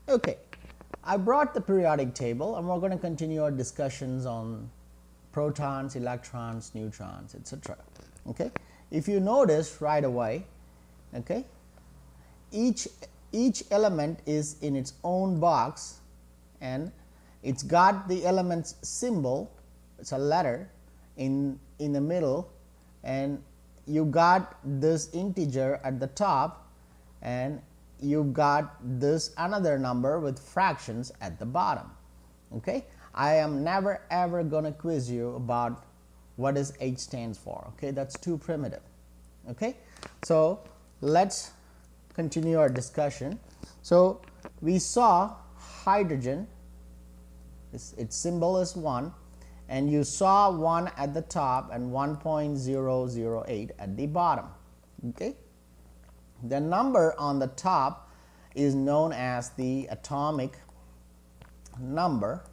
Okay, I brought the periodic table and we're going to continue our discussions on protons, electrons, neutrons, etc. Okay, if you notice right away, okay, each element is in its own box and it's got the element's symbol, it's a letter in the middle, and you got this integer at the top and you got this another number with fractions at the bottom. Okay, I am never ever going to quiz you about what is H stands for. Okay, that's too primitive. Okay, so let's continue our discussion. So we saw hydrogen, its symbol is 1, and you saw 1 at the top and 1.008 at the bottom. Okay, the number on the top is known as the atomic number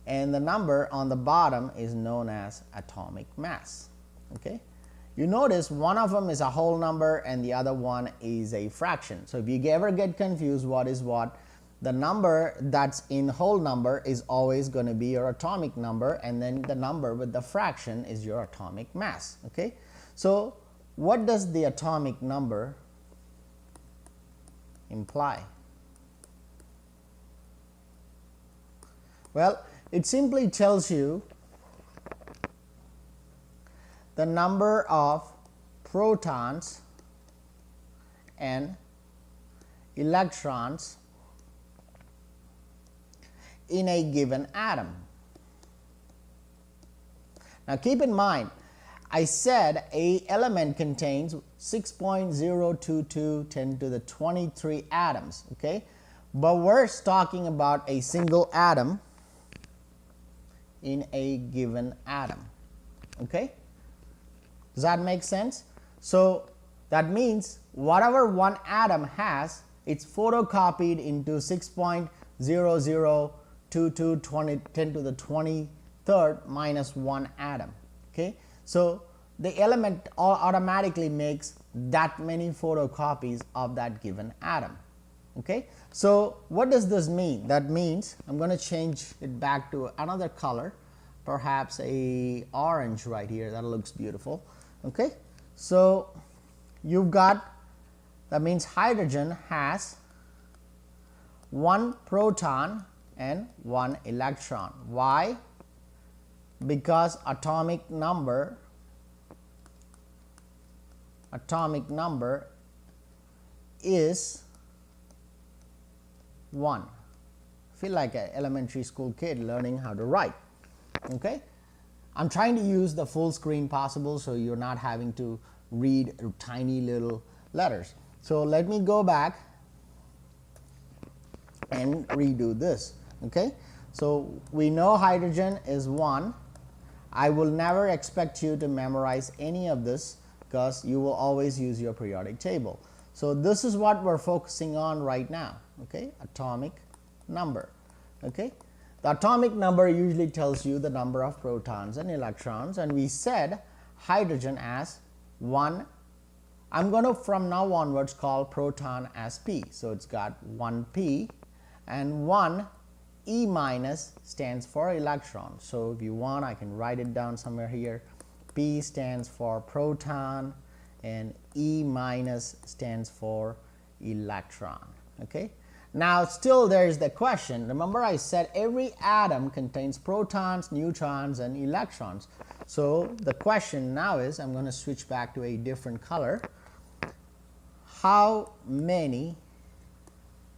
and the number on the bottom is known as atomic mass. Okay, you notice one of them is a whole number and the other one is a fraction. So if you ever get confused what is what, the number that's in whole number is always going to be your atomic number, and then the number with the fraction is your atomic mass. Okay, so what does the atomic number imply? Well, it simply tells you the number of protons and electrons in a given atom. Now keep in mind, I said a element contains 6.022 10 to the 23 atoms, okay, but we're talking about a single atom in a given atom. Okay, does that make sense? So that means whatever one atom has, it's photocopied into 6.0022 10 to the 23rd minus 1 atom. Okay, so the element automatically makes that many photocopies of that given atom. Okay, so what does this mean? That means I'm going to change it back to another color, perhaps a orange right here. That looks beautiful. Okay, so you've got, that means hydrogen has 1 proton and 1 electron. Why? Because atomic number is 1. I feel like an elementary school kid learning how to write. Okay, I'm trying to use the full screen possible so you're not having to read tiny little letters. So let me go back and redo this. Okay, so we know hydrogen is 1. I will never expect you to memorize any of this because you will always use your periodic table. So this is what we're focusing on right now. Okay, atomic number. Okay, the atomic number usually tells you the number of protons and electrons, and we said hydrogen as 1. I'm going to from now onwards call proton as P. So it's got 1 P, and 1 E minus stands for electron. So if you want, I can write it down somewhere here. P stands for proton and E minus stands for electron. Okay, now still there is the question. Remember I said every atom contains protons, neutrons and electrons. So the question now is, I'm going to switch back to a different color. How many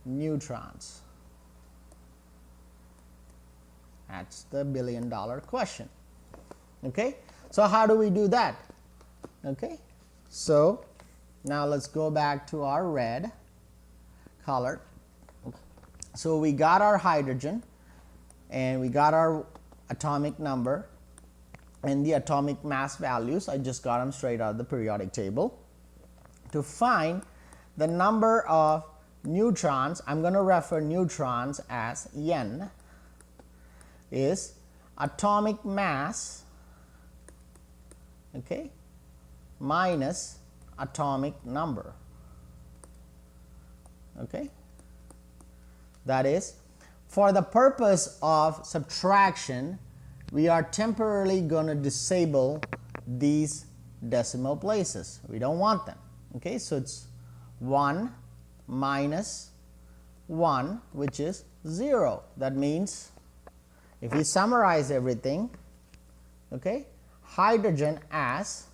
neutrons? That's the billion-dollar question. Okay, so how do we do that? Okay, so now let's go back to our red color. So we got our hydrogen and we got our atomic number and the atomic mass values. I just got them straight out of the periodic table. To find the number of neutrons, I'm going to refer neutrons as N, is atomic mass, okay, minus atomic number. Okay, That is, for the purpose of subtraction, we are temporarily going to disable these decimal places. We don't want them. Okay, so it's 1 minus 1, which is 0. That means if we summarize everything, okay, hydrogen as,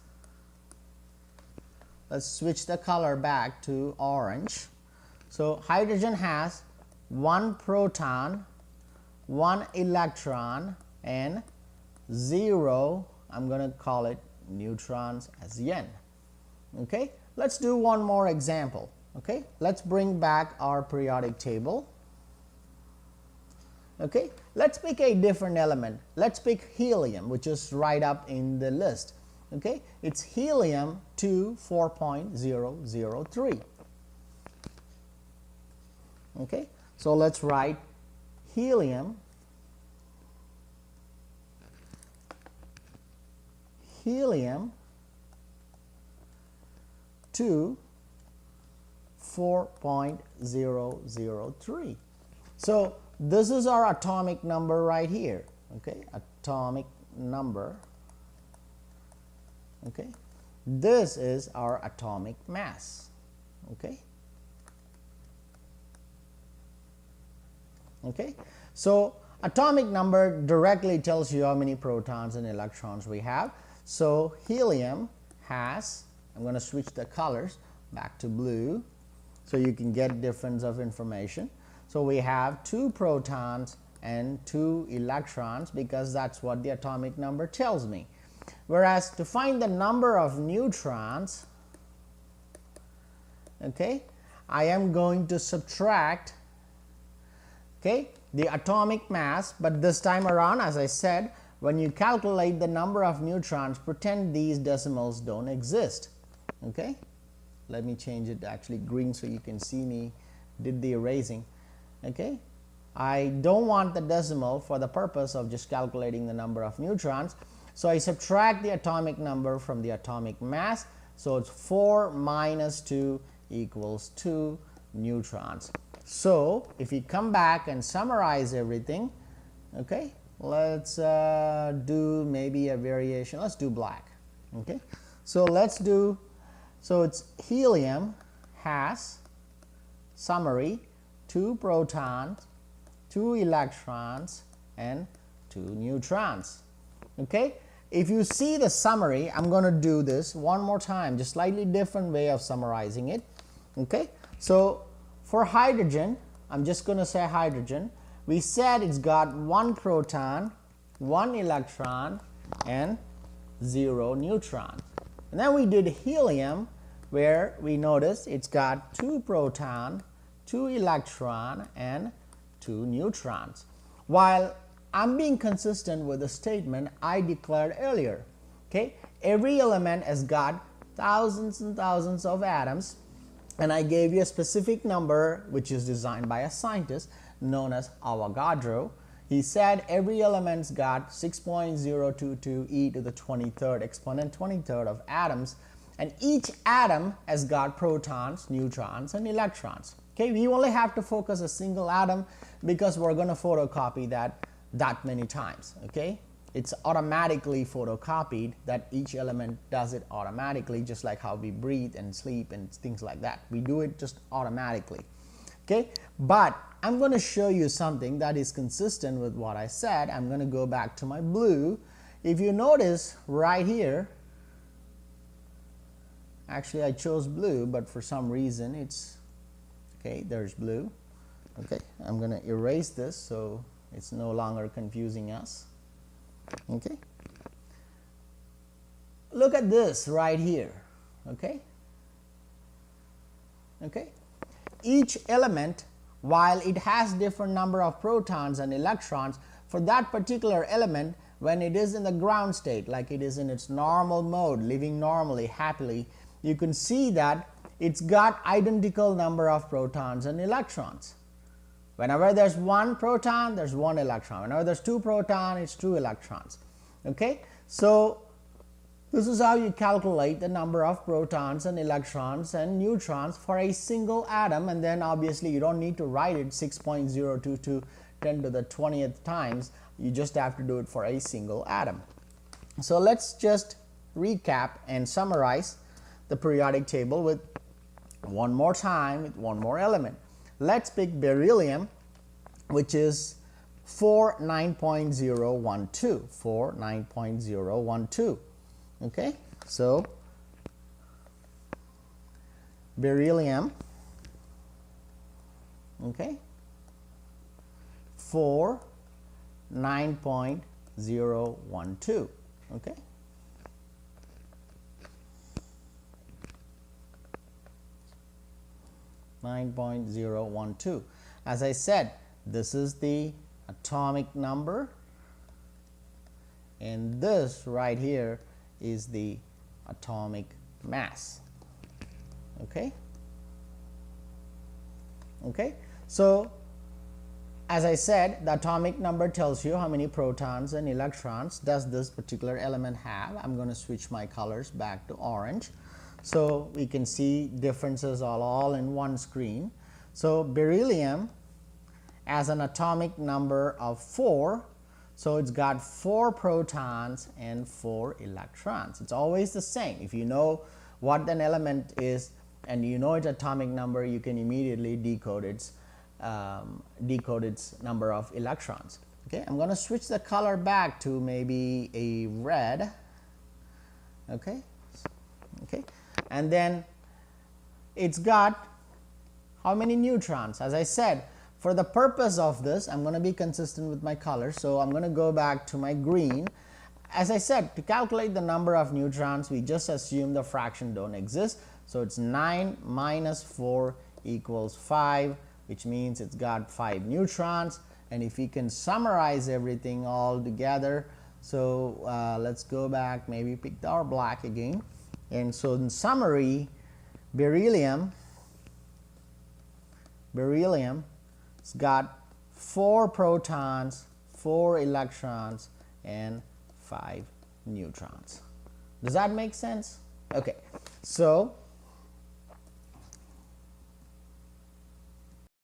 let's switch the color back to orange. So hydrogen has 1 proton, 1 electron, and 0, I'm going to call it neutrons as N. Okay, let's do one more example. Okay, let's bring back our periodic table. Okay, let's pick a different element. Let's pick helium, which is right up in the list. Okay, it's helium 4.003. Okay, so let's write helium 4.003. So this is our atomic number right here. Okay, atomic number. Okay, this is our atomic mass. Okay. Okay, so atomic number directly tells you how many protons and electrons we have. So helium has, I'm going to switch the colors back to blue so you can get difference of information. So we have 2 protons and 2 electrons because that's what the atomic number tells me. Whereas to find the number of neutrons, okay, I am going to subtract, okay, the atomic mass, but this time around, as I said, when you calculate the number of neutrons, pretend these decimals don't exist. Okay, let me change it actually green so you can see me did the erasing. Okay, I don't want the decimal for the purpose of just calculating the number of neutrons, so I subtract the atomic number from the atomic mass. So it's 4 minus 2 equals 2 neutrons. So if we come back and summarize everything, okay, let's do maybe a variation. Let's do black. Okay, so let's do, so it's helium has, summary, 2 protons, 2 electrons, and 2 neutrons. Okay, if you see the summary, I'm going to do this one more time, just slightly different way of summarizing it. Okay, so for hydrogen, I'm just going to say hydrogen. We said it's got 1 proton, 1 electron, and 0 neutron. And then we did helium, where we noticed it's got 2 proton, 2 electron, and 2 neutrons. While I'm being consistent with the statement I declared earlier. Okay, every element has got thousands and thousands of atoms, and I gave you a specific number which is designed by a scientist known as Avogadro. He said every element's got 6.022 e to the 23rd exponent 23rd of atoms, and each atom has got protons, neutrons, and electrons. Okay, we only have to focus a single atom because we're going to photocopy that many times. Okay, it's automatically photocopied, that each element does it automatically, just like how we breathe and sleep and things like that. We do it just automatically. Okay, but I'm going to show you something that is consistent with what I said. I'm going to go back to my blue. If you notice right here, actually I chose blue, but for some reason it's okay, there's blue. Okay, I'm going to erase this so it's no longer confusing us. Okay, look at this right here. Okay, okay, each element, while it has different number of protons and electrons, for that particular element, when it is in the ground state, like it is in its normal mode, living normally, happily, you can see that it's got identical number of protons and electrons. Whenever there's 1 proton, there's 1 electron. Whenever there's 2 protons, it's 2 electrons. Okay, so This is how you calculate the number of protons and electrons and neutrons for a single atom, and then obviously you don't need to write it 6.022 10 to the 20th times. You just have to do it for a single atom. So let's just recap and summarize the periodic table with one more time with one more element. Let's pick beryllium, which is 49.012. 49.012. Okay, so beryllium, okay, 9.012. Okay, .012. As I said, this is the atomic number, and this right here is the atomic mass. Okay, okay, so as I said, the atomic number tells you how many protons and electrons does this particular element have. I'm going to switch my colors back to orange so we can see differences all in one screen. So beryllium has an atomic number of 4, so it's got 4 protons and 4 electrons. It's always the same. If you know what an element is and you know its atomic number, you can immediately decode its number of electrons. Okay, I'm going to switch the color back to maybe a red. Okay, okay, and then it's got how many neutrons? As I said, for the purpose of this, I'm going to be consistent with my color, so I'm going to go back to my green. As I said, to calculate the number of neutrons, we just assume the fraction don't exist, so it's 9 minus 4 equals 5, which means it's got 5 neutrons. And if we can summarize everything all together, so let's go back, maybe pick our black again. And so in summary, beryllium it's got 4 protons, 4 electrons, and 5 neutrons. Does that make sense? Okay, so